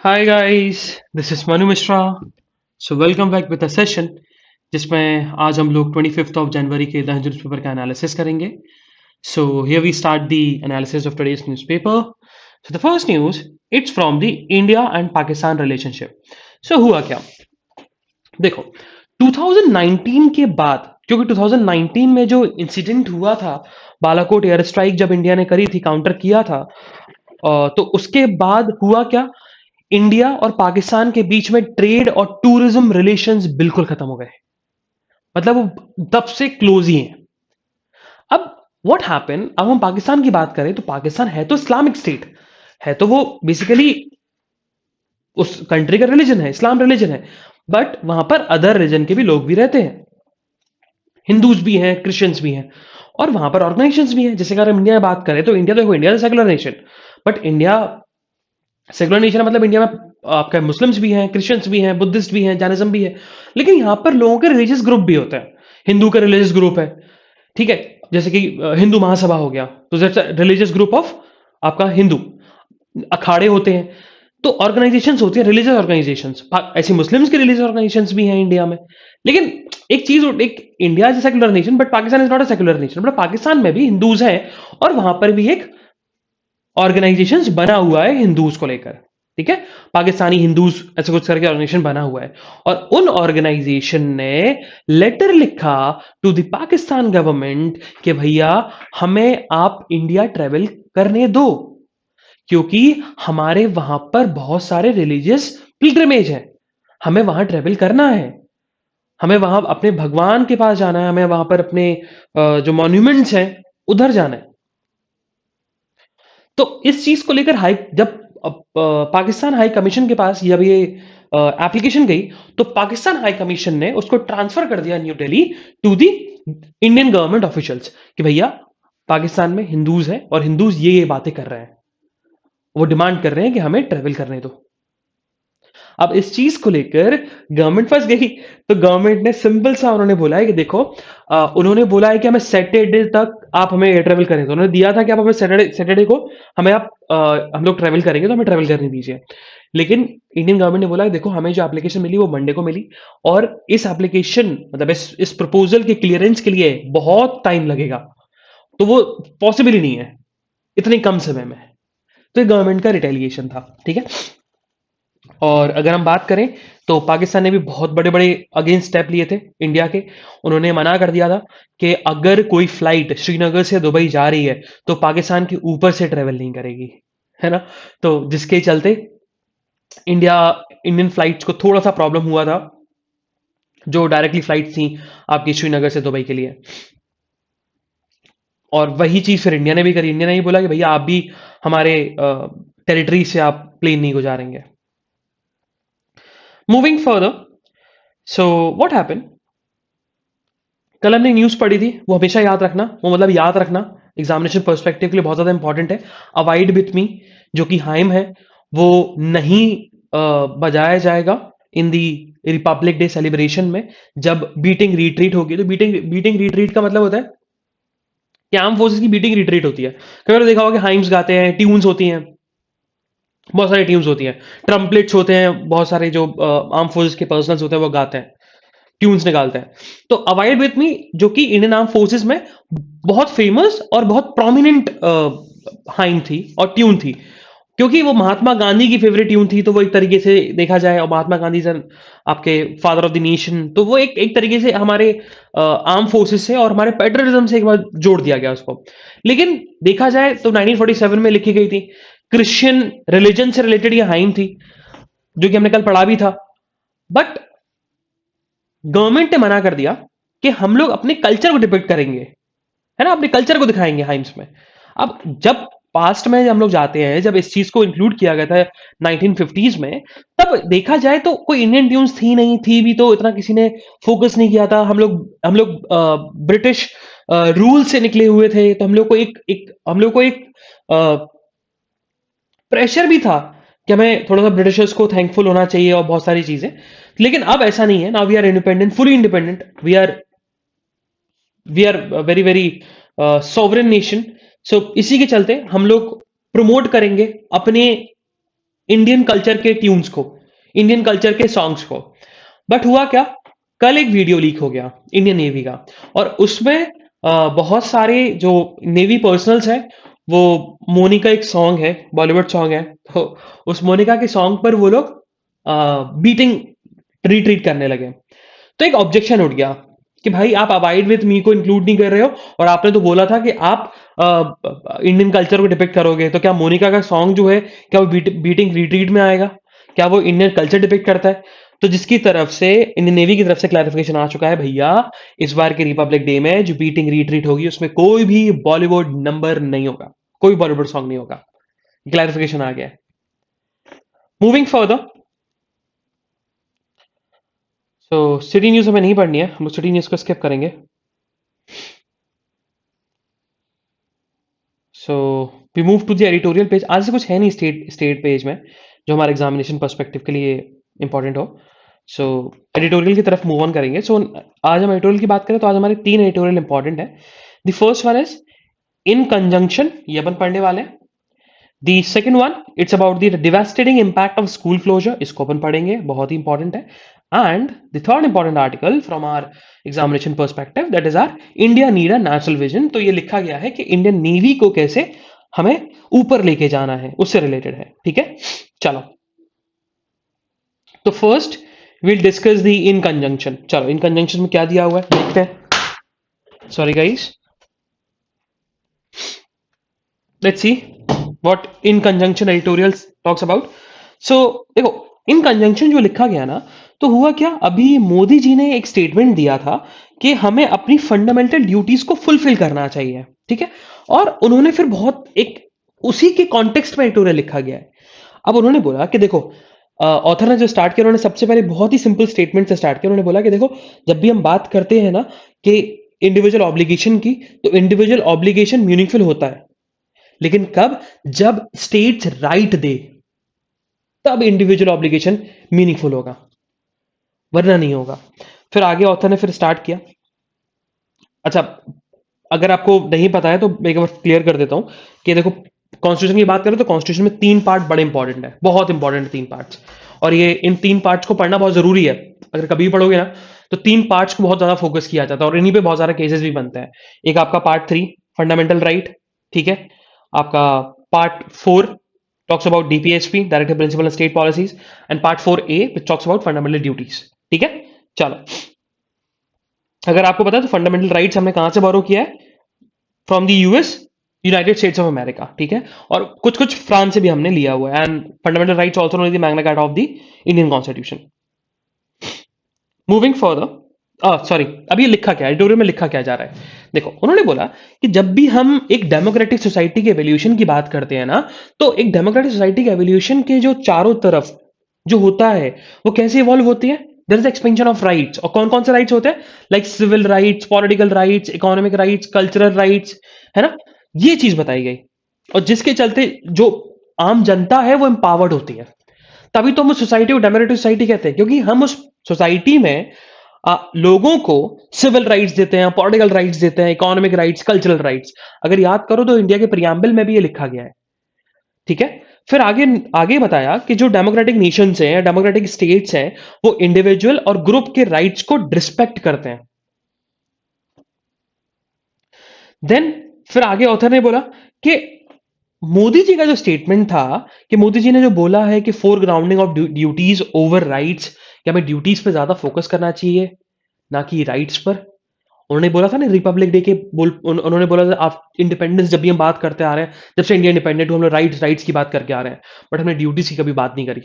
Hi guys, this is Manu Mishra. So welcome back with a session जिसमें आज हम लोग 25 जनवरी के द हिंदू न्यूज़पेपर का एनालिसिस करेंगे। So here we start the analysis of today's newspaper. So the first news, it's from the India and Pakistan relationship. So हुआ क्या, देखो 2019 के बाद, क्योंकि 2019 में जो इंसिडेंट हुआ था, बालाकोट एयर स्ट्राइक जब इंडिया ने करी थी, काउंटर किया था, तो उसके बाद हुआ क्या, इंडिया और पाकिस्तान के बीच में ट्रेड और टूरिज्म रिलेशंस बिल्कुल खत्म हो गए। मतलब वो तब से क्लोज ही हैं। अब व्हाट हैपन, अब हम पाकिस्तान की बात करें तो पाकिस्तान है तो इस्लामिक स्टेट, है तो वो बेसिकली उस कंट्री का रिलीजन है, इस्लाम रिलीजन है। बट वहां पर अदर रिलीजन के भी लोग भी रहते हैं, हिंदूज भी हैं, क्रिश्चियंस भी हैं, और वहां पर ऑर्गेनाइजेशंस भी हैं। जैसे अगर हम इंडिया में बात करें तो इंडिया, देखो India secular nation, but India secular nation है, मतलब इंडिया में आपका मुस्लिम्स भी हैं, क्रिश्चियंस भी हैं, बुद्धिस्ट भी हैं, जैनिज्म भी है। लेकिन यहां पर लोगों के रिलीजियस ग्रुप भी होते हैं। हिंदू का रिलीजियस ग्रुप है, ठीक है, जैसे कि हिंदू महासभा हो गया, तो दैट्स रिलीजियस ग्रुप ऑफ आपका हिंदू। अखाड़े होते हैं, तो ऑर्गेनाइजेशंस होती है, रिलीजियस ऑर्गेनाइजेशंस। ऐसी मुस्लिम्स की रिलीजियस ऑर्गेनाइजेशंस भी हैं इंडिया में। लेकिन एक चीज, एक India is secular nation but Pakistan is not a secular nation, but Pakistan में भी हिंदूज हैं, और वहां पर भी एक ऑर्गेनाइजेशंस बना हुआ है हिंदूज को लेकर, ठीक है, पाकिस्तानी हिंदूज ऐसे कुछ करके ऑर्गेनाइजेशन बना हुआ है। और उन ऑर्गेनाइजेशन ने लेटर लिखा टू द पाकिस्तान गवर्नमेंट कि भैया हमें आप इंडिया ट्रेवल करने दो, क्योंकि हमारे वहां पर बहुत सारे रिलीजियस पिलग्रिमेज है, हमें वहां ट्रेवल करना है, हमें वहां अपने भगवान के पास जाना है, हमें वहां पर अपने जो मॉन्यूमेंट्स हैं उधर जाना है। तो इस चीज को लेकर हाई जब पाकिस्तान हाई कमीशन के पास जब ये एप्लीकेशन गई, तो पाकिस्तान हाई कमीशन ने उसको ट्रांसफर कर दिया New Delhi to the Indian government officials कि भैया पाकिस्तान में हिंदूज हैं और हिंदूज ये बातें कर रहे हैं, वो डिमांड कर रहे हैं कि हमें ट्रेवल करने दो। अब इस चीज को लेकर गवर्नमेंट फंस गई। तो गवर्नमेंट ने सिंपल सा उन्होंने बोला है कि देखो, उन्होंने बोला है कि हमें सैटरडे तक आप हमें एयर ट्रेवल करें, तो उन्होंने दिया था कि आप हमें सैटरडे सैटरडे को हमें आप हम लोग ट्रेवल करेंगे तो हमें ट्रेवल करने दीजिए। लेकिन इंडियन गवर्नमेंट ने बोला कि देखो हमें जो एप्लीकेशन मिली वो मंडे को मिली, और इस एप्लीकेशन मतलब इस प्रपोजल के क्लियरेंस के लिए बहुत टाइम लगेगा, तो वो पॉसिबल ही नहीं है इतने कम समय में। तो ये गवर्नमेंट का रिटेलिएशन था, ठीक है। और अगर हम बात करें तो पाकिस्तान ने भी बहुत बड़े बड़े अगेंस्ट स्टेप लिए थे इंडिया के। उन्होंने मना कर दिया था कि अगर कोई फ्लाइट श्रीनगर से दुबई जा रही है तो पाकिस्तान के ऊपर से ट्रेवल नहीं करेगी, है ना। तो जिसके चलते इंडिया इंडियन फ्लाइट्स को थोड़ा सा प्रॉब्लम हुआ था, जो डायरेक्टली फ्लाइट थी आपकी श्रीनगर से दुबई के लिए। और वही चीज फिर इंडिया ने भी करी, इंडिया ने भी बोला कि भैया आप भी हमारे टेरिटरी से आप प्लेन नहीं गुजारेंगे। Moving further, so what happened, कल हमने न्यूज पढ़ी थी, वो हमेशा याद रखना, वो मतलब याद रखना एग्जामिनेशन पर्सपेक्टिव के लिए बहुत ज्यादा इंपॉर्टेंट है। अवॉइड विथ मी, जो कि हाइम है, वो नहीं बजाया जाएगा इन दी रिपब्लिक डे सेलिब्रेशन में। जब बीटिंग रिट्रीट होगी, तो बीटिंग बीटिंग रिट्रीट का मतलब होता है कि आर्म फोर्सेस की बीटिंग रिट्रीट होती है। कई बार देखा होगा कि हाइम्स गाते हैं, ट्यून्स होती हैं, बहुत सारी ट्यून्स होती हैं, ट्रम्पलेट्स होते हैं, बहुत सारे जो आर्म फोर्सेस के पर्सनल्स होते हैं वो गाते हैं, ट्यून्स निकालते हैं। तो अवॉइड विथ मी, जो कि इंडियन आर्म फोर्सेस में बहुत फेमस और बहुत प्रोमिनेंट हाइम थी और ट्यून थी, क्योंकि वो महात्मा गांधी की फेवरेट ट्यून थी। तो वो एक तरीके से देखा जाए, और महात्मा गांधी सर आपके फादर ऑफ द नेशन, तो वो एक एक तरीके से हमारे आर्म फोर्सेस से और हमारे पेट्रियटिज्म से एक बार जोड़ दिया गया उसको। लेकिन देखा जाए तो 1947 में लिखी गई थी, क्रिश्चियन रिलीजन से रिलेटेड ये हाइम थी, जो कि हमने कल पढ़ा भी था। बट गवर्नमेंट ने मना कर दिया कि हम लोग अपने कल्चर को डिपिक्ट करेंगे, है ना, अपने कल्चर को दिखाएंगे हाइम्स में। अब जब पास्ट में हम लोग जाते हैं, जब इस चीज को इंक्लूड किया गया था 1950s में, तब देखा जाए तो कोई इंडियन ट्यून्स थी नहीं, थी भी तो इतना किसी ने फोकस नहीं किया था। हम लोग ब्रिटिश रूल से निकले हुए थे, तो हम लोग को एक प्रेशर भी था कि हमें थोड़ा सा ब्रिटिशर्स को थैंकफुल होना चाहिए और बहुत सारी चीजें। लेकिन अब ऐसा नहीं है, now we are independent, fully independent, we are very very sovereign nation. So इसी के चलते हम लोग प्रमोट करेंगे अपने इंडियन कल्चर के ट्यून्स को, इंडियन कल्चर के सॉन्ग्स को। बट हुआ क्या, कल एक वीडियो लीक हो गया इंडियन नेवी का, और उसमें बहुत सारे जो नेवी पर्सनल्स हैं, वो मोनिका एक सॉन्ग है, बॉलीवुड सॉन्ग है, तो उस मोनिका के सॉन्ग पर वो लोग बीटिंग रिट्रीट करने लगे। तो एक ऑब्जेक्शन उठ गया कि भाई आप अबाइड विथ मी को इंक्लूड नहीं कर रहे हो, और आपने तो बोला था कि आप इंडियन कल्चर को डिपिक्ट करोगे, तो क्या मोनिका का सॉन्ग जो है क्या वो बीटिंग रिट्रीट में आएगा? क्या वो इंडियन कल्चर डिपिक्ट करता है? तो जिसकी तरफ से इंडियन नेवी की तरफ से क्लैरिफिकेशन आ चुका है, भैया इस बार के रिपब्लिक डे में जो बीटिंग रिट्रीट होगी उसमें कोई भी बॉलीवुड नंबर नहीं होगा, कोई बॉलीवुड सॉन्ग नहीं होगा। क्लैरिफिकेशन आ गया है। मूविंग फर्दर, सो सिटी न्यूज हमें नहीं पढ़नी है, हम सिटी न्यूज को स्किप करेंगे। So we move to the editorial page. आज से कुछ है नहीं स्टेट पेज में जो हमारे एग्जामिनेशन पर्सपेक्टिव के लिए इंपॉर्टेंट हो। सो एडिटोरियल की तरफ मूव ऑन करेंगे। सो आज हम एडिटोरियल की बात करें तो आज हमारे 3 एडिटोरियल इंपॉर्टेंट है। The first one is in conjunction, ये अपन पढ़ने वाले हैं। The second one, it's about the devastating impact of school closure, इसको अपन पढ़ेंगे, बहुत ही इंपॉर्टेंट है। And the third important article from our examination perspective, that is our India need a national vision. तो ये लिखा गया है कि इंडियन नेवी को कैसे हमें ऊपर लेके जाना है, उससे रिलेटेड है। ठीक है, चलो तो first will discuss the in conjunction. चलो इन कंजंक्शन में क्या दिया हुआ है देखते हैं। Sorry guys, let's see what in conjunction editorials talks about. So देखो, इन कंजंक्शन जो लिखा गया ना, तो हुआ क्या, अभी मोदी जी ने एक स्टेटमेंट दिया था कि हमें अपनी फंडामेंटल ड्यूटीज को फुलफिल करना चाहिए। ठीक है, और उन्होंने फिर बहुत एक उसी के कॉन्टेक्स्ट में एडिटोरियल लिखा गया है। अब उन्होंने बोला कि देखो, ऑथर ने जो स्टार्ट किया, उन्होंने सबसे पहले बहुत ही सिंपल स्टेटमेंट से स्टार्ट किया। उन्होंने बोला कि देखो, जब भी हम बात करते हैं ना कि इंडिविजुअल ऑब्लिगेशन की, तो इंडिविजुअल ऑब्लिगेशन मीनिंगफुल होता है, लेकिन कब, जब स्टेट्स राइट दे, तब इंडिविजुअल ऑब्लिगेशन मीनिंगफुल होगा, वरना नहीं होगा। फिर आगे ऑथर ने फिर स्टार्ट किया। अच्छा, अगर आपको नहीं पता है तो मैं एक बार क्लियर कर देता हूं कि देखो, कॉन्स्टिट्यूशन की बात करें तो कॉन्स्टिट्यूशन में 3 पार्ट बड़े इंपॉर्टेंट है, बहुत इंपॉर्टेंट 3 पार्ट्स, और ये इन 3 पार्ट्स को पढ़ना बहुत जरूरी है। अगर कभी भी पढ़ोगे ना, तो 3 पार्ट्स को बहुत ज्यादा फोकस किया जाता है, और इन्हीं पे बहुत सारे केसेस भी बनते हैं। एक आपका पार्ट 3 फंडामेंटल राइट, ठीक है, आपका part 4 talks about DPSP, Directive Principle and State Policies, and Part 4A which talks about Fundamental Duties. ठीक है, चलो, अगर आपको पता है तो फंडामेंटल राइट्स हमने कहां से बोरो किया है, from the US, United states of America. ठीक है, और कुछ कुछ फ्रांस से भी हमने लिया हुआ है। And fundamental rights also known as the Magna Carta of the Indian constitution. Moving further, sorry, अब ये लिखा क्या, एडिटोरियल में लिखा क्या जा रहा है, देखो, उन्होंने बोला कि जब भी हम एक डेमोक्रेटिक सोसाइटी के एवोल्यूशन की बात करते हैं ना, तो एक डेमोक्रेटिक सोसाइटी के एवोल्यूशन के जो चारों तरफ जो होता है, वो कैसे इवॉल्व होती है, there is expansion of rights. और कौन कौन से राइट्स होते हैं, like civil rights, political rights, economic rights, cultural rights, है ना, ये चीज बताई गई। और जिसके चलते जो आम जनता है वो एम्पावर्ड होती है। तभी तो हम उस सोसाइटी को डेमोक्रेटिक सोसाइटी कहते हैं, क्योंकि हम उस सोसाइटी में लोगों को सिविल राइट्स देते हैं, पॉलिटिकल राइट्स देते हैं, इकोनॉमिक राइट्स, कल्चरल राइट्स। अगर याद करो तो इंडिया के प्रियम्बल में भी ये लिखा गया है। ठीक है, फिर आगे आगे बताया कि जो डेमोक्रेटिक नेशंस हैं, डेमोक्रेटिक स्टेट्स हैं, वो इंडिविजुअल और ग्रुप के राइट्स को रिस्पेक्ट करते हैं। देन फिर आगे ऑथर ने बोला कि मोदी जी का जो स्टेटमेंट था, कि मोदी जी ने जो बोला है कि four grounding of duties over rights, कि हमें ड्यूटीज पे ज्यादा फोकस करना चाहिए ना कि राइट्स पर। उन्होंने बोला था ना रिपब्लिक डे के उन्होंने बोला था, आप इंडिपेंडेंस जब भी हम बात करते आ रहे हैं, जब से इंडिया इंडिपेंडेंट हो, हम लोग राइट्स की बात करके आ रहे हैं, बट हमने ड्यूटीज की कभी बात नहीं करी।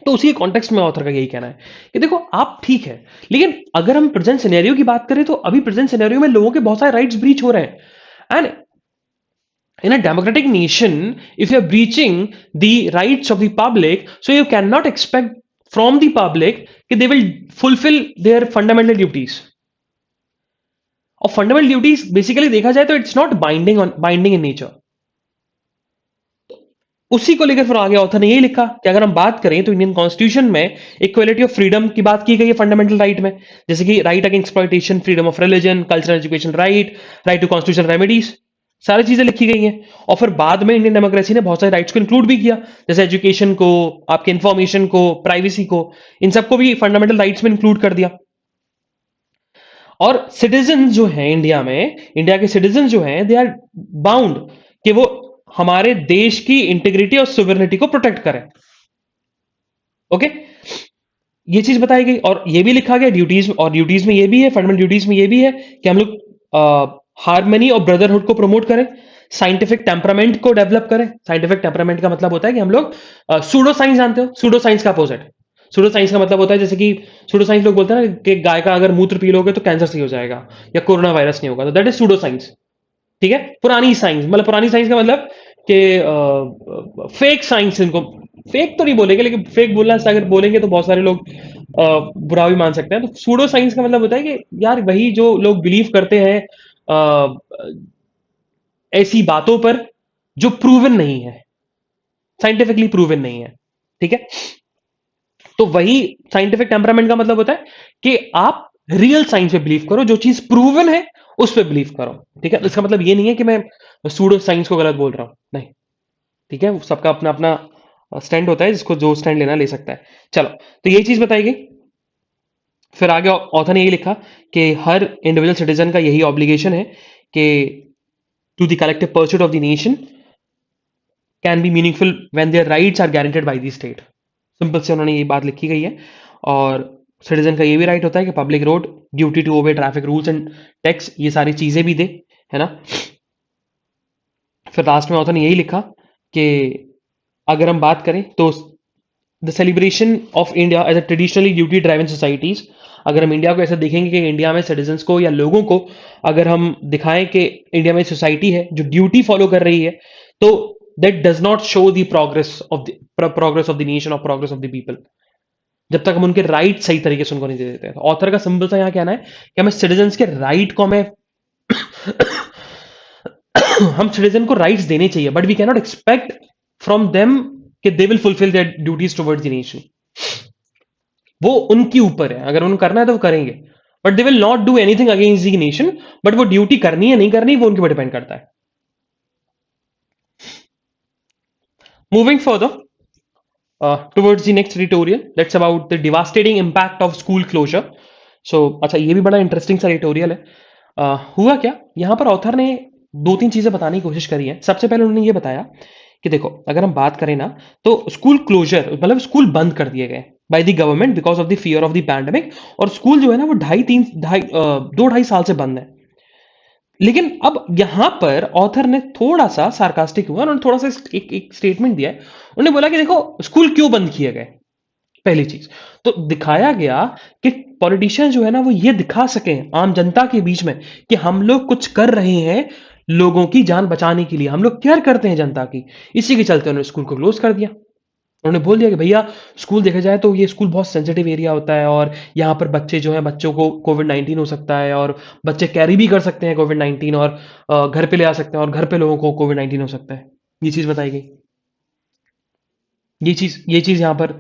तो उसी कॉन्टेक्स्ट में ऑथर का यही कहना है कि देखो, आप ठीक है, लेकिन अगर हम प्रेजेंट सिनेरियो की बात करें तो अभी प्रेजेंट सिनेरियो में लोगों के बहुत सारे राइट्स ब्रीच हो रहे हैं। And in a democratic nation, if you're breaching the rights of the public, so you cannot expect from the public that they will fulfill their fundamental duties. और fundamental duties basically देखा जाए तो it's not binding in nature. उसी को लेकर फिर आगे author ने यही लिखा कि अगर हम बात करें तो इंडियन कॉन्स्टिट्यूशन में इक्वलिटी ऑफ फ्रीडम की बात की गई है फंडामेंटल राइट में, जैसे कि right against exploitation, freedom of religion, cultural education right, right to constitutional remedies. सारी चीजें लिखी गई हैं। और फिर बाद में इंडियन डेमोक्रेसी ने बहुत सारे राइट्स को इंक्लूड भी किया, जैसे एजुकेशन को, आपके इंफॉर्मेशन को, प्राइवेसी को, इन सबको भी फंडामेंटल राइट्स में इंक्लूड कर दिया। और सिटीजन जो हैं इंडिया में, इंडिया के सिटीजन जो हैं, दे आर बाउंड कि वो हमारे देश की इंटीग्रिटी और सोवरेनिटी को प्रोटेक्ट करें। ओके, ये चीज बताई गई। और ये भी लिखा गया ड्यूटीज, और ड्यूटीज में ये भी है, फंडामेंटल ड्यूटीज में ये भी है कि हम लोग हार्मनी और ब्रदरहुड को प्रमोट करें, साइंटिफिक टेम्परामेंट को डेवलप करें। साइंटिफिक टेम्परामेंट का मतलब होता है कि हम लोग सूडो साइंस जानते हो, सूडो साइंस का अपोजिट। सूडो साइंस का मतलब होता है, जैसे कि सूडो साइंस लोग बोलते हैं ना कि गाय का अगर मूत्र पी लोगे तो कैंसर सही हो जाएगा या कोरोना वायरस नहीं होगा, तो दैट इज सूडो साइंस। ठीक है, पुरानी साइंस, मतलब पुरानी साइंस का मतलब कि फेक साइंस, इनको फेक तो नहीं बोलेंगे, लेकिन फेक बोलना से अगर बोलेंगे तो बहुत सारे लोग बुरा भी मान सकते हैं। तो सूडो साइंस का मतलब होता है कि यार वही जो लोग बिलीव करते हैं ऐसी बातों पर जो प्रूवन नहीं है, साइंटिफिकली प्रूवन नहीं है। ठीक है, तो वही साइंटिफिक टेम्परामेंट का मतलब होता है कि आप रियल साइंस पे बिलीव करो, जो चीज प्रूवन है उस पे बिलीव करो। ठीक है, इसका मतलब ये नहीं है कि मैं सूडो साइंस को गलत बोल रहा हूं, नहीं। ठीक है, सबका अपना अपना स्टैंड होता है, जिसको जो स्टैंड लेना ले सकता है। चलो, तो यही चीज बताई गई। फिर आगे ऑथर ने यही लिखा कि हर इंडिविजुअल सिटीजन का यही ऑब्लिगेशन है कि to the collective pursuit of the nation can be meaningful when their rights are guaranteed by the state. Simple से उन्होंने ये बात लिखी गई है। और सिटीजन का ये भी राइट होता है कि public road, duty to obey traffic rules and tax, ये सारी चीजें भी दे, है ना। फिर लास्ट में ऑथर ने यही लिखा कि अगर हम बात करें तो the celebration of India as a traditionally duty driven societies, अगर हम इंडिया को ऐसे देखेंगे कि इंडिया में सिटीजन्स को या लोगों को अगर हम दिखाएं कि इंडिया में सोसाइटी है जो ड्यूटी फॉलो कर रही है, तो that does not show the progress of the nation और प्रोग्रेस ऑफ द पीपल, जब तक हम उनके राइट सही तरीके से उनको नहीं दे देते हैं। तो ऑथर का सिंपल सा यहाँ कहना है कि हमें सिटीजन्स के राइट को हमें हम सिटीजन को राइट्स देने चाहिए, but we can not expect from them कि they will fulfil their duties towards the nation. वो उनके ऊपर है, अगर उन्हें करना है तो वो करेंगे, but they will not do anything against the nation. But वो ड्यूटी करनी है नहीं करनी, वो उनके ऊपर डिपेंड करता है। Moving further towards the next editorial, that's about the devastating impact of school closure. So अच्छा, ये भी बड़ा इंटरेस्टिंग सा एडिटोरियल है। हुआ क्या, यहाँ पर ऑथर ने दो तीन चीजें बताने की कोशिश करी है। सबसे पहले उन्होंने ये बताया कि देखो, अगर हम बात करें ना, तो स्कूल क्लोजर मतलब स्कूल बंद कर दिए गए by the government because of the fear of the pandemic. और स्कूल जो है ना वो दो ढाई साल से बंद है। लेकिन अब यहां पर ऑथर ने थोड़ा सा सार्कास्टिक हुआ, उन्होंने थोड़ा सा एक स्टेटमेंट दिया है। उन्होंने बोला कि देखो, स्कूल क्यों बंद किए गए। पहली चीज तो दिखाया गया कि पॉलिटिशियन जो है ना वो ये दिखा सके आम जनता के बीच में कि हम लोग कुछ कर रहे हैं लोगों की जान बचाने के लिए, हम लोग केयर करते हैं जनता की। इसी के चलते उन्होंने स्कूल को क्लोज कर दिया। उन्होंने बोल दिया कि भैया, स्कूल देखा जाए तो ये स्कूल बहुत सेंसिटिव एरिया होता है, और यहाँ पर बच्चे जो हैं, बच्चों को कोविड-19 हो सकता है, और बच्चे कैरी भी कर सकते हैं कोविड-19, और घर पे ले आ सकते हैं, और घर पे लोगों को कोविड-19 हो सकता है। ये चीज बताई गई। ये चीज यहाँ पर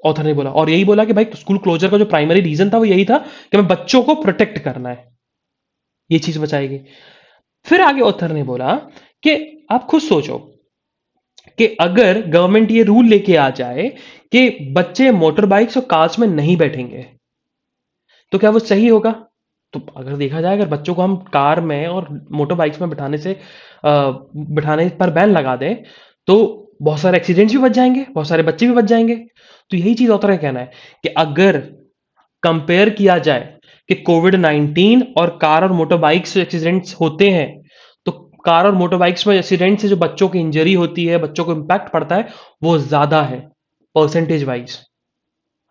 ऑथर ने बोला, और यही बोला कि भाई स्कूल क्लोजर का जो प्राइमरी रीजन था वो यही था कि हमें बच्चों को प्रोटेक्ट करना है। ये चीज बचाई गई। फिर आगे ऑथर ने बोला कि आप खुद सोचो कि अगर गवर्नमेंट ये रूल लेके आ जाए कि बच्चे मोटर बाइक्स और कार्स में नहीं बैठेंगे, तो क्या वो सही होगा। तो अगर देखा जाए, अगर बच्चों को हम कार में और मोटर बाइक्स में बिठाने पर बैन लगा दें, तो बहुत सारे एक्सीडेंट्स भी बच जाएंगे, बहुत सारे बच्चे भी बच जाएंगे। तो यही चीज ऑथर का कहना है कि अगर कंपेयर किया जाए कि कोविड-19 और कार और मोटर बाइक्स से एक्सीडेंट्स होते हैं, तो कार और मोटर बाइक्स में एक्सीडेंट से जो बच्चों की इंजरी होती है, बच्चों को इंपैक्ट पड़ता है, वो ज्यादा है परसेंटेज वाइज।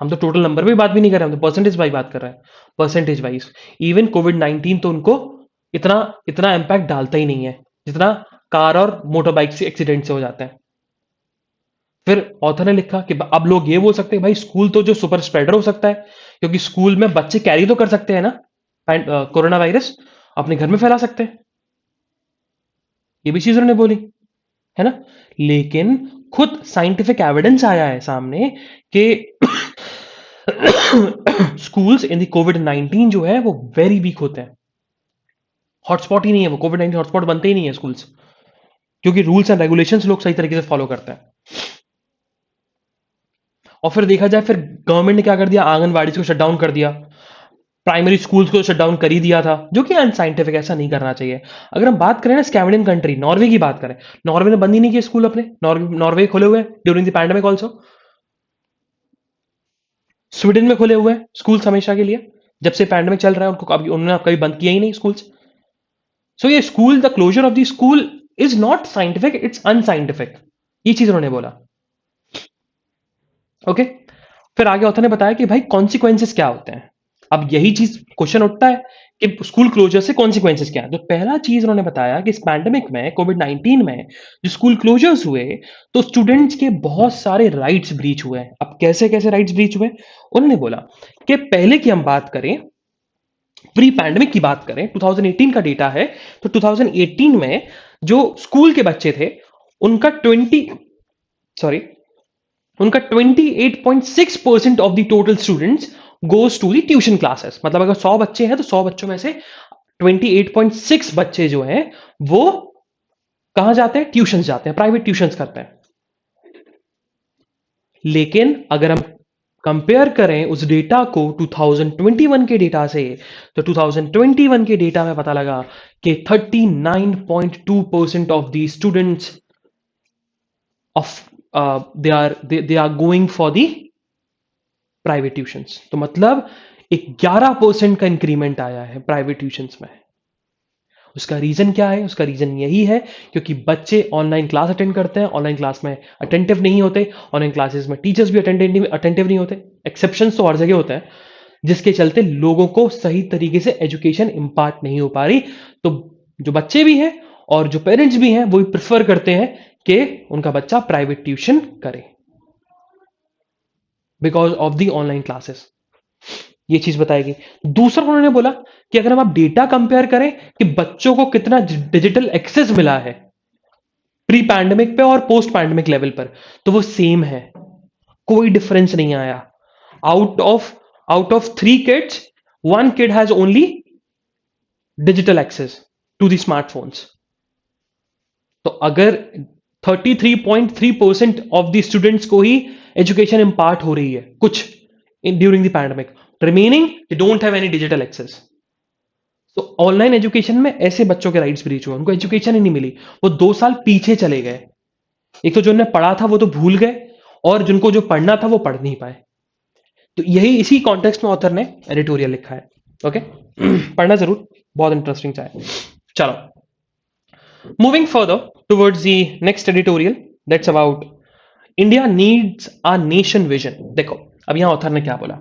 हम तो टोटल नंबर में बात भी नहीं कर रहे, हम तो परसेंटेज वाइज बात कर रहे हैं, परसेंटेज वाइज। इवन कोविड-19 तो उनको इतना इतना इंपैक्ट डालता ही नहीं है जितना कार और मोटर बाइक से एक्सीडेंट से हो जाता है। फिर ऑथर ने लिखा कि अब लोग ये बोल सकते हैं भाई, स्कूल तो जो सुपर स्प्रेडर हो सकता है, क्योंकि स्कूल में बच्चे कैरी तो कर सकते हैं ना कोरोना वायरस, अपने घर में फैला सकते हैं। ये भी चीज उन्होंने बोली, है ना। लेकिन खुद साइंटिफिक एविडेंस आया है सामने कि स्कूल्स इन द कोविड-19 जो है वो वेरी वीक होते हैं। हॉटस्पॉट ही नहीं है वो, कोविड-19 हॉटस्पॉट बनते ही नहीं है स्कूल्स, क्योंकि रूल्स एंड रेगुलेशंस लोग सही तरीके से फॉलो करते हैं। और फिर देखा जाए, फिर गवर्नमेंट ने क्या कर दिया, आंगनवाड़ी को शट डाउन कर दिया, प्राइमरी स्कूल्स को शट डाउन कर ही दिया था, जो कि अनसाइंटिफिक, ऐसा नहीं करना चाहिए। अगर हम बात करें ना स्कैंडिनेवियन कंट्री, नॉर्वे की बात करें, नॉर्वे ने बंद ही नहीं किए स्कूल अपने, नॉर्वे खोले हुए during the pandemic also. Sweden में खुले हुए हैं स्कूल्स हमेशा के लिए, जब से पैंडेमिक चल रहा है उनको कभी, उन्होंने कभी बंद किया ही नहीं स्कूल्स। सो ये school, the closure of the school is not scientific, it's unscientific, ये चीज उन्होंने बोला। ओके, फिर आगे ऑथर ने बताया कि भाई कॉन्सिक्वेंसेस क्या होते हैं। अब यही चीज क्वेश्चन उठता है कि स्कूल क्लोजर से कॉन्सिक्वेंसेस क्या है। तो पहला चीज उन्होंने बताया कि इस पैंडेमिक में, कोविड-19 में जो स्कूल क्लोजर्स हुए, तो स्टूडेंट्स के बहुत सारे राइट्स ब्रीच हुए हैं। अब कैसे कैसे राइट्स ब्रीच हुए, उन्होंने बोला कि पहले की हम बात करें, प्री पैंडेमिक की बात करें, 2018 का डेटा है, तो 2018 में जो स्कूल के बच्चे थे उनका 28.6% of the total students goes to the tuition classes. मतलब अगर 100 बच्चे हैं तो 100 बच्चों में से 28.6 बच्चे जो हैं वो कहां जाते हैं, ट्यूशन जाते हैं, प्राइवेट ट्यूशन करते हैं। लेकिन अगर हम कंपेयर करें उस डेटा को 2021 के डेटा से, तो 2021 के डेटा में पता लगा कि 39.2% of the students of they are going for the private tuitions. तो मतलब एक 11% का इंक्रीमेंट आया है प्राइवेट ट्यूशंस में। उसका रीजन क्या है, उसका रीजन यही है क्योंकि बच्चे ऑनलाइन क्लास अटेंड करते हैं, ऑनलाइन क्लास में अटेंटिव नहीं होते, ऑनलाइन क्लासेस में टीचर्स भी अटेंटिव नहीं होते। एक्सेप्शंस तो हर जगह होते हैं, जिसके चलते लोगों को सही तरीके से एजुकेशन इम्पार्ट नहीं हो पा रही। तो जो बच्चे भी हैं और जो पेरेंट्स भी हैं वो प्रेफर करते हैं कि उनका बच्चा प्राइवेट ट्यूशन करे because of the online classes. ये चीज बताएगी। दूसरा उन्होंने बोला कि अगर हम आप डेटा कंपेयर करें कि बच्चों को कितना डिजिटल एक्सेस मिला है प्री पैंडेमिक पे और पोस्ट पैंडेमिक लेवल पर, तो वो सेम है, कोई डिफरेंस नहीं आया। Out of 3 kids, 1 kid has only digital access to the smartphones. तो अगर 33.3% ऑफ द स्टूडेंट्स को ही एजुकेशन इम्पार्ट हो रही है कुछ during the pandemic, remaining they don't have any digital access. तो ऑनलाइन एजुकेशन में ऐसे बच्चों के राइट्स ब्रीच हुए, उनको एजुकेशन ही नहीं मिली, वो 2 साल पीछे चले गए। एक तो जो उन्होंने पढ़ा था वो तो भूल गए, और जिनको जो पढ़ना था वो पढ़ नहीं पाए। तो यही इसी कॉन्टेक्स्ट में ऑथर ने एडिटोरियल लिखा है। ओके पढ़ना जरूर, बहुत इंटरेस्टिंग है। चलो, moving further towards the next editorial, that's about India needs a nation vision. देखो अब यहां ऑथर ने क्या बोला,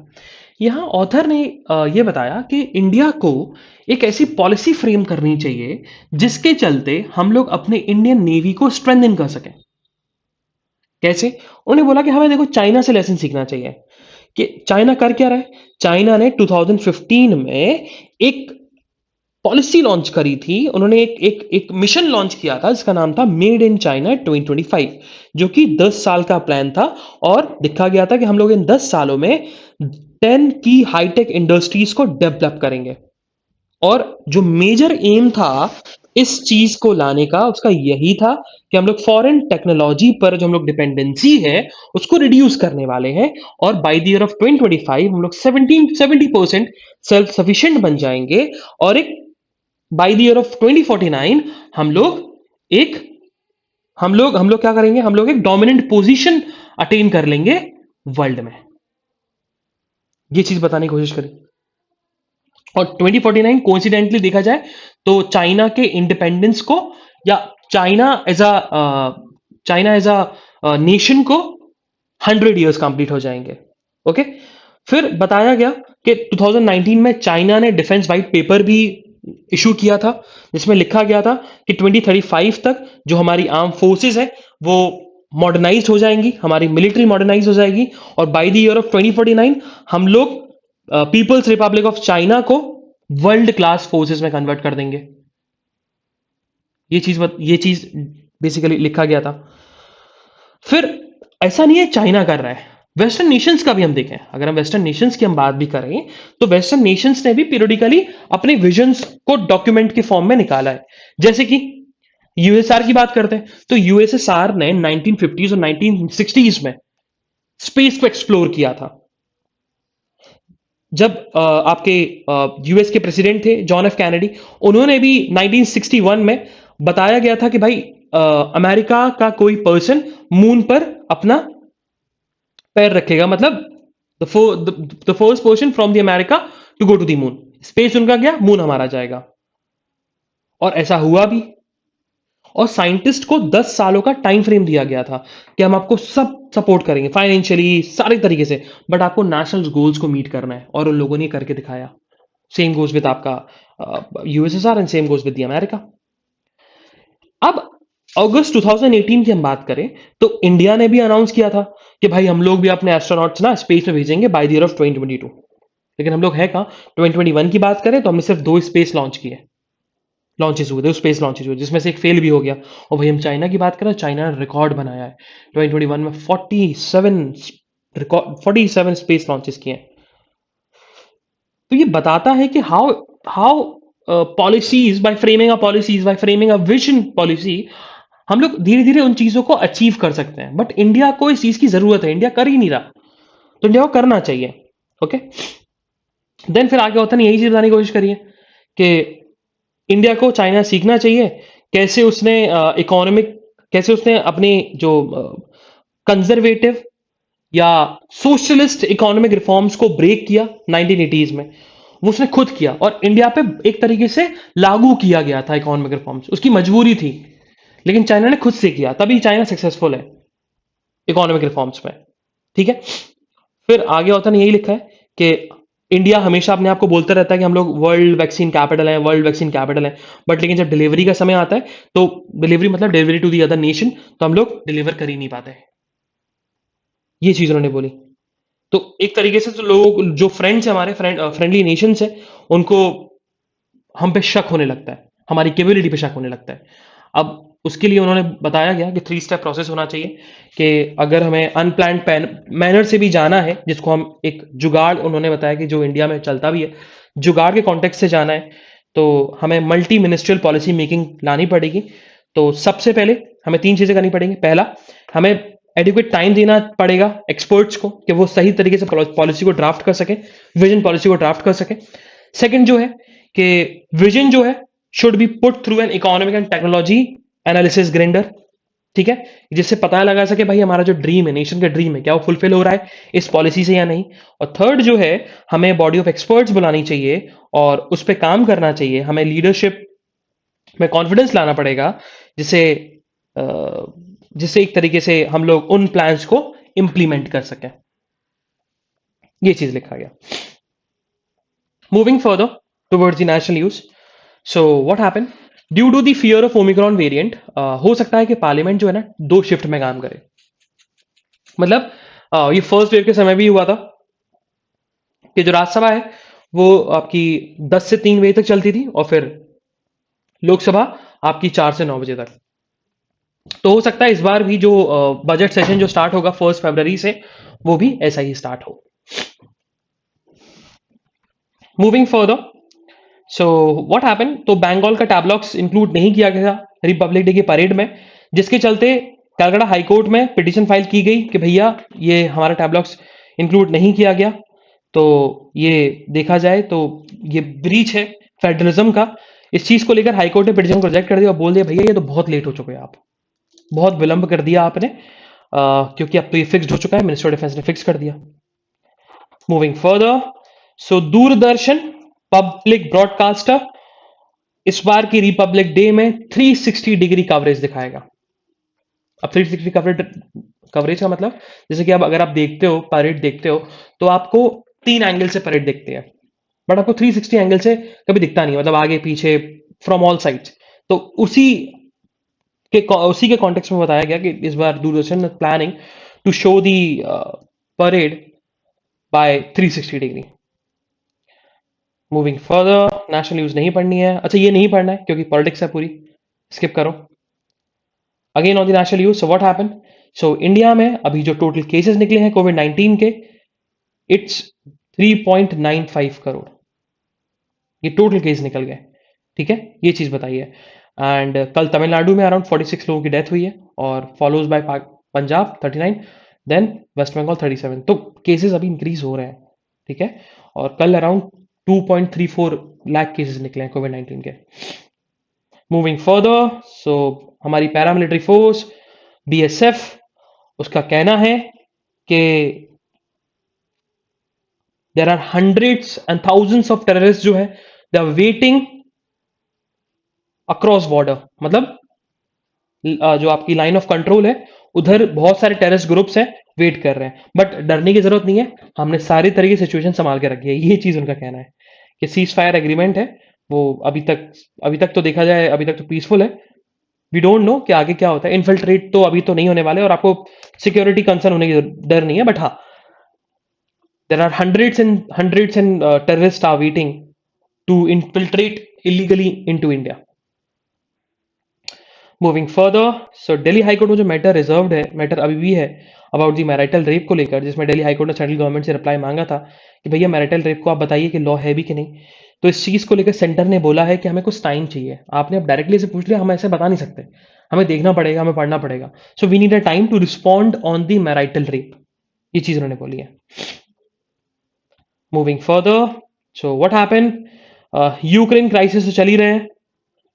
यहां ऑथर ने यह बताया कि इंडिया को एक ऐसी पॉलिसी फ्रेम करनी चाहिए जिसके चलते हम लोग अपने इंडियन नेवी को स्ट्रेंथन कर सकें। कैसे, उन्होंने बोला कि हमें देखो चाइना से लेसन सीखना चाहिए कि चाइना कर क्या रहा है। चाइना ने 2015 में एक पॉलिसी लॉन्च करी थी, उन्होंने एक मिशन लॉन्च किया था जिसका नाम था मेड इन चाइना 2025, जो कि 10 साल का प्लान था। और देखा गया था कि हम लोग इन 10 सालों में 10 की हाईटेक इंडस्ट्रीज को डेवलप करेंगे। और जो मेजर एम था इस चीज को लाने का, उसका यही था कि हम लोग फॉरेन टेक्नोलॉजी पर जो हम लोग डिपेंडेंसी है उसको रिड्यूस करने वाले हैं, और बाय द ईयर ऑफ 2025 हम लोग 70% सेल्फ सफिशिएंट बन जाएंगे। और एक बाय द ईयर ऑफ 2049 हम लोग एक हम लोग क्या करेंगे, हम लोग एक डोमिनेंट पोजीशन अटेन कर लेंगे वर्ल्ड में। ये चीज बताने की कोशिश करी। और 2049 कोइंसिडेंटली देखा जाए तो चाइना के इंडिपेंडेंस को, या चाइना एज अ नेशन को 100 ईयर्स कंप्लीट हो जाएंगे। ओके, फिर बताया गया कि 2019 में चाइना ने डिफेंस वाइट पेपर भी इशू किया था, जिसमें लिखा गया था कि 2035 तक जो हमारी आर्म फोर्सेस है वो मॉडर्नाइज हो जाएंगी, हमारी मिलिट्री मॉडर्नाइज हो जाएगी, और बाय द ईयर ऑफ 2049 हम लोग पीपल्स रिपब्लिक ऑफ चाइना को वर्ल्ड क्लास फोर्सेस में कन्वर्ट कर देंगे। ये चीज बेसिकली लिखा गया था। फिर ऐसा नहीं है चाइना कर रहा है, वेस्टर्न नेशंस का भी हम देखें, अगर हम वेस्टर्न नेशंस की हम बात भी करें, तो वेस्टर्न नेशंस ने भी पीरियडिकली अपने विजन्स को डॉक्यूमेंट के फॉर्म में निकाला है। जैसे कि यूएसआर की बात करते हैं, तो यूएसएसआर ने 1950s और 1960s में स्पेस को एक्सप्लोर किया था। जब आपके यूएस के प्रेसिडेंट थे जॉन एफ कैनेडी, उन्होंने भी 1961 में बताया गया था कि भाई अमेरिका का कोई पर्सन मून पर अपना पैर रखेगा, मतलब the first person from the America to go to the moon. Space उनका गया, मून हमारा जाएगा, और ऐसा हुआ भी। और साइंटिस्ट को 10 सालों का टाइम फ्रेम दिया गया था कि हम आपको सब सपोर्ट करेंगे फाइनेंशियली, सारे तरीके से, बट आपको नेशनल गोल्स को मीट करना है, और उन लोगों ने करके दिखाया। सेम गोज विद आपका USSR and same goes with the America. अब अगस्त 2018 की हम बात करें, तो इंडिया ने भी अनाउंस किया था कि भाई हम लोग भी अपने एस्ट्रोनॉट्स ना स्पेस में भेजेंगे बाय द ईयर ऑफ 2022। लेकिन हम लोग है कहाँ, 2021 की बात करें तो हमने सिर्फ 2 स्पेस लॉन्च किए, लॉन्चेस हुए, 2 स्पेस लॉन्चेस हुए, जिसमें से एक फेल भी हो गया। और भाई हम चाइना की बात करें, चाइना ने रिकॉर्ड बनाया है, 2021 में 47 स्पेस लॉन्चेस किए हैं। तो ये बताता है कि how how policies, by framing a policies, by framing a vision policy, हम लोग धीरे धीरे उन चीजों को अचीव कर सकते हैं। बट इंडिया को इस चीज की जरूरत है, इंडिया कर ही नहीं रहा, तो इंडिया को करना चाहिए। ओके, देन फिर आगे होता है, यही चीज बताने की कोशिश करिए कि इंडिया को चाइना सीखना चाहिए कैसे उसने इकोनॉमिक, कैसे उसने अपनी जो कंजर्वेटिव या सोशलिस्ट इकोनॉमिक रिफॉर्म्स को ब्रेक किया 1980s में। वो उसने खुद किया, और इंडिया पे एक तरीके से लागू किया गया था इकोनॉमिक रिफॉर्म्स, उसकी मजबूरी थी, लेकिन चाइना ने खुद से किया, तभी चाइना सक्सेसफुल है इकोनॉमिक रिफॉर्म्स में। ठीक है, फिर आगे होता है, यही लिखा है कि इंडिया हमेशा अपने आप को बोलता रहता है कि हम लोग वर्ल्ड वैक्सीन कैपिटल है, वर्ल्ड वैक्सीन कैपिटल है, बट लेकिन जब डिलीवरी का समय आता है, तो डिलीवरी मतलब delivery to the other nation, तो हम लोग डिलीवर कर ही नहीं पाते। ये चीज उन्होंने बोली। तो एक तरीके से तो लोग जो फ्रेंड्स है, हमारे फ्रेंडली नेशंस है, उनको हम पे शक होने लगता है, हमारी केपेबिलिटी पे शक होने लगता है। अब उसके लिए उन्होंने बताया गया कि 3 स्टेप प्रोसेस होना चाहिए, कि अगर हमें अनप्लान्ड मैनर से भी जाना है, जिसको हम एक जुगाड़, उन्होंने बताया कि जो इंडिया में चलता भी है, जुगाड़ के कॉन्टेक्स्ट से जाना है, तो हमें मल्टी मिनिस्ट्रियल पॉलिसी मेकिंग लानी पड़ेगी। तो सबसे पहले हमें 3 चीजें करनी पड़ेंगी। पहला, हमें एडिक्वेट टाइम देना पड़ेगा एक्सपर्ट्स को कि वो सही तरीके से पॉलिसी को ड्राफ्ट कर सके, विजन पॉलिसी को ड्राफ्ट कर सके। सेकंड जो है कि विजन जो है should be put through an economic and technology analysis grinder. ठीक है, जिससे पता लगा सके भाई हमारा जो ड्रीम है, नेशन का ड्रीम है, क्या वो फुलफिल हो रहा है इस पॉलिसी से या नहीं। और थर्ड जो है, हमें बॉडी ऑफ एक्सपर्ट्स बुलानी चाहिए और उस पर काम करना चाहिए, हमें लीडरशिप में कॉन्फिडेंस लाना पड़ेगा, जिससे जिससे एक तरीके से हम लोग उन प्लान्स को इंप्लीमेंट कर सकें। ये चीज लिखा गया। Moving further towards the national use, so what happened, due to the fear of Omicron variant, हो सकता है कि पार्लियामेंट जो है ना 2 शिफ्ट में काम करे। मतलब ये फर्स्ट वेव के समय भी हुआ था कि जो राज्यसभा है वो आपकी 10 से 3 बजे तक चलती थी, और फिर लोकसभा आपकी 4 से 9 बजे तक। तो हो सकता है इस बार भी जो बजट सेशन जो स्टार्ट होगा 1 फरवरी से, वो भी ऐसा ही स्टार्ट हो। Moving further, so what happen, तो बंगाल का टैबलॉक्स इंक्लूड नहीं किया गया रिपब्लिक डे की परेड में, जिसके चलते कलकत्ता हाईकोर्ट में पिटीशन फाइल की गई कि भैया ये हमारा टैबलॉक्स इंक्लूड नहीं किया गया, तो ये देखा जाए तो ये ब्रीच है फेडरलिज्म का। इस चीज को लेकर हाईकोर्ट ने पिटीशन को रिजेक्ट कर दिया और बोल दिया भैया ये तो बहुत लेट हो चुके हैं, आप बहुत विलंब कर दिया आपने, क्योंकि अब तो ये फिक्स्ड हो चुका है, मिनिस्टर ऑफ डिफेंस ने फिक्स कर दिया। मूविंग फर्दर, सो दूरदर्शन पब्लिक ब्रॉडकास्टर इस बार की रिपब्लिक डे में 360 डिग्री कवरेज दिखाएगा। अब 360 कवरेज, कवरेज का मतलब जैसे कि अब अगर आप देखते हो परेड देखते हो, तो आपको 3 एंगल से परेड देखते हैं, बट आपको 360 एंगल से कभी दिखता नहीं, मतलब आगे पीछे फ्रॉम ऑल साइड्स। तो उसी के कॉन्टेक्स्ट में बताया गया कि इस बार Doordarshan planning to show the parade by 360 degree. Moving further, national news नहीं पढ़नी है, अच्छा ये नहीं पढ़ना है क्योंकि पॉलिटिक्स है पूरी, स्किप करो। Again on the national news, so what happened, so India में अभी जो टोटल केसेस निकले हैं कोविड 19 के, इट्स 3.95 करोड़, ये टोटल केस निकल गए। ठीक है, ये चीज बताइए। एंड कल तमिलनाडु में अराउंड 46 लोगों की डेथ हुई है, और follows by Punjab 39, then West Bengal 37। तो केसेस अभी इंक्रीज हो रहे हैं। ठीक है, और कल अराउंड 2.34 लाख केसेस निकले हैं कोविड 19 के। मूविंग फर्दर, सो हमारी पैरामिलिट्री फोर्स बीएसएफ, उसका कहना है कि there are hundreds and thousands of terrorist जो है, they are waiting across border. मतलब जो आपकी लाइन ऑफ कंट्रोल है, उधर बहुत सारे टेररिस्ट ग्रुप्स हैं, वेट कर रहे हैं। बट डरने की जरूरत नहीं है, हमने सारी तरह की सिचुएशन संभाल के रखी है। ये चीज उनका कहना है कि सीज फायर एग्रीमेंट है, वो अभी तक तो देखा जाए, अभी तक तो पीसफुल है। वी डोंट नो कि आगे क्या होता है। इन्फिल्ट्रेट तो अभी तो नहीं होने वाले, और आपको सिक्योरिटी कंसर्न होने की डर नहीं है। बट हाँ, there are hundreds and terrorist are waiting to infiltrate illegally into India. Moving further, so Delhi high court में जो मैटर रिजर्व्ड है, मैटर अभी भी है अबाउट दी मैरिटल रेप को लेकर, जिसमें दिल्ली हाईकोर्ट ने सेंट्रल गवर्नमेंट से रिप्लाई मांगा था कि भैया मैरिटल रेप को आप बताइए कि लॉ है भी कि नहीं। तो इस चीज को लेकर सेंटर ने बोला है कि हमें कुछ टाइम चाहिए। आपने अब डायरेक्टली से पूछ लिया, हम ऐसे बता नहीं सकते, हमें देखना पड़ेगा, हमें पढ़ना पड़ेगा। So we need a time to respond on the marital rape, ये चीज उन्होंने बोली है। Moving further, so what happened, Ukraine crisis तो चल ही रहे हैं,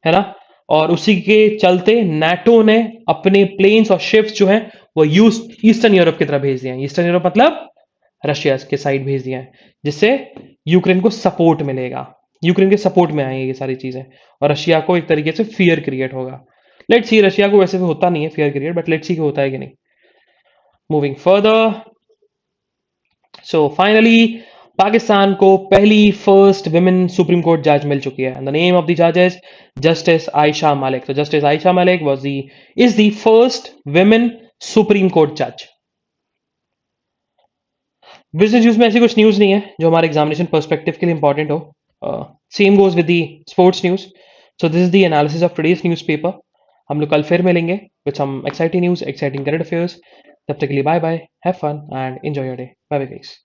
है ना। और उसी के चलते नाटो ने अपने प्लेन्स और शिप्स जो हैं वो ईस्टर्न यूरोप की तरफ भेज दिए हैं। ईस्टर्न यूरोप मतलब रशिया के साइड भेज दिए हैं, जिससे यूक्रेन को सपोर्ट मिलेगा। यूक्रेन के सपोर्ट में आएंगे ये सारी चीजें, और रशिया को एक तरीके से फियर क्रिएट होगा। लेट्स सी, रशिया को वैसे भी होता नहीं है fear create, but let's see कि होता है कि नहीं। Moving further, so finally Pakistan को पहली फर्स्ट विमेन सुप्रीम कोर्ट जज मिल चुकी है। द नेम ऑफ द जज इज जस्टिस आयशा मलिक। तो justice Ayesha Malik is the first women supreme court जज। बिजनेस न्यूज में ऐसी कुछ न्यूज नहीं है जो हमारे एग्जामिनेशन पर्सपेक्टिव के लिए इंपॉर्टेंट हो। Same goes with the sports news. So this is the analysis of today's news paper. हम लोग कल फिर मिलेंगे with some exciting news, exciting current affairs. तब तक के लिए bye bye, have fun and enjoy your day. Bye bye guys.